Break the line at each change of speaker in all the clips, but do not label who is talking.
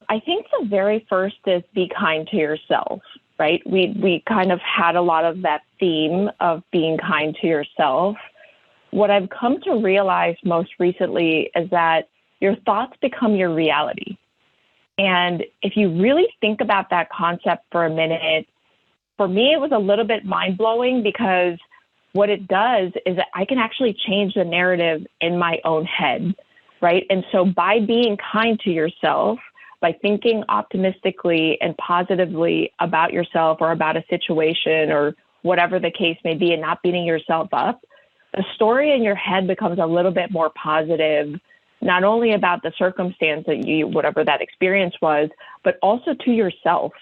I think the very first is be kind to yourself, right? We kind of had a lot of that theme of being kind to yourself. What I've come to realize most recently is that your thoughts become your reality. And if you really think about that concept for a minute, for me, it was a little bit mind-blowing because what it does is that I can actually change the narrative in my own head, right? And so by being kind to yourself, by thinking optimistically and positively about yourself or about a situation or whatever the case may be and not beating yourself up, the story in your head becomes a little bit more positive, not only about the circumstance that whatever that experience was, but also to yourself.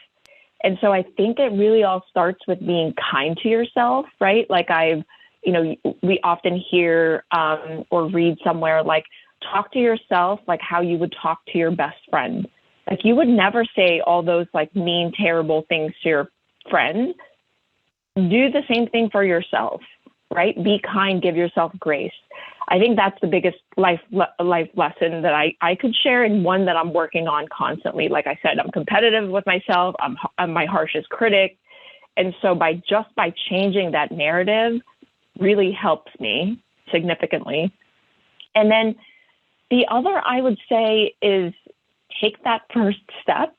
And so I think it really all starts with being kind to yourself, right? Like we often hear or read somewhere, like, talk to yourself like how you would talk to your best friend. Like, you would never say all those like mean, terrible things to your friend. Do the same thing for yourself, right? Be kind, give yourself grace. I think that's the biggest life lesson that I could share, and one that I'm working on constantly. Like I said, I'm competitive with myself. I'm my harshest critic. And so by changing that narrative really helps me significantly. And then the other I would say is take that first step.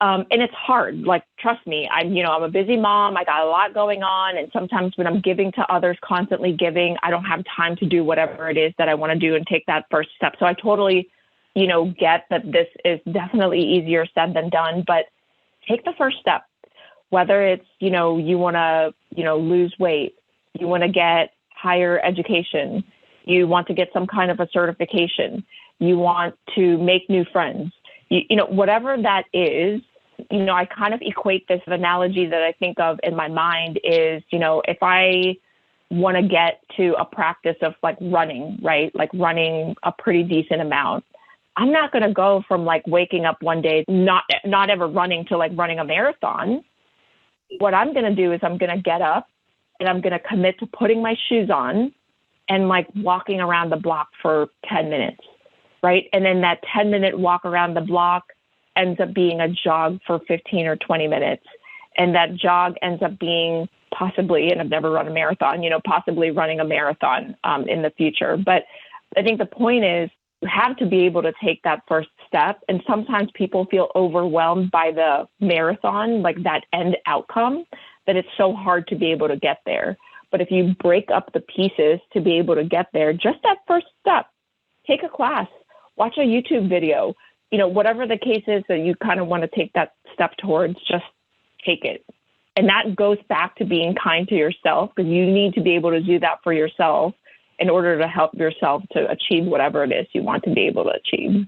And it's hard. Like, trust me, I'm a busy mom. I got a lot going on. And sometimes when I'm giving to others, constantly giving, I don't have time to do whatever it is that I want to do and take that first step. So I totally, get that this is definitely easier said than done, but take the first step, whether it's, you want to, lose weight, you want to get higher education, you want to get some kind of a certification, you want to make new friends, whatever that is. I kind of equate this analogy that I think of in my mind is, if I want to get to a practice of like running, right? Like running a pretty decent amount, I'm not going to go from like waking up one day, not ever running, to like running a marathon. What I'm going to do is I'm going to get up and I'm going to commit to putting my shoes on and like walking around the block for 10 minutes, right? And then that 10-minute walk around the block ends up being a jog for 15 or 20 minutes. And that jog ends up being possibly, and I've never run a marathon, possibly running a marathon in the future. But I think the point is you have to be able to take that first step. And sometimes people feel overwhelmed by the marathon, like that end outcome, that it's so hard to be able to get there. But if you break up the pieces to be able to get there, just that first step, take a class, watch a YouTube video, whatever the case is that you kind of want to take that step towards, just take it. And that goes back to being kind to yourself, because you need to be able to do that for yourself in order to help yourself to achieve whatever it is you want to be able to achieve.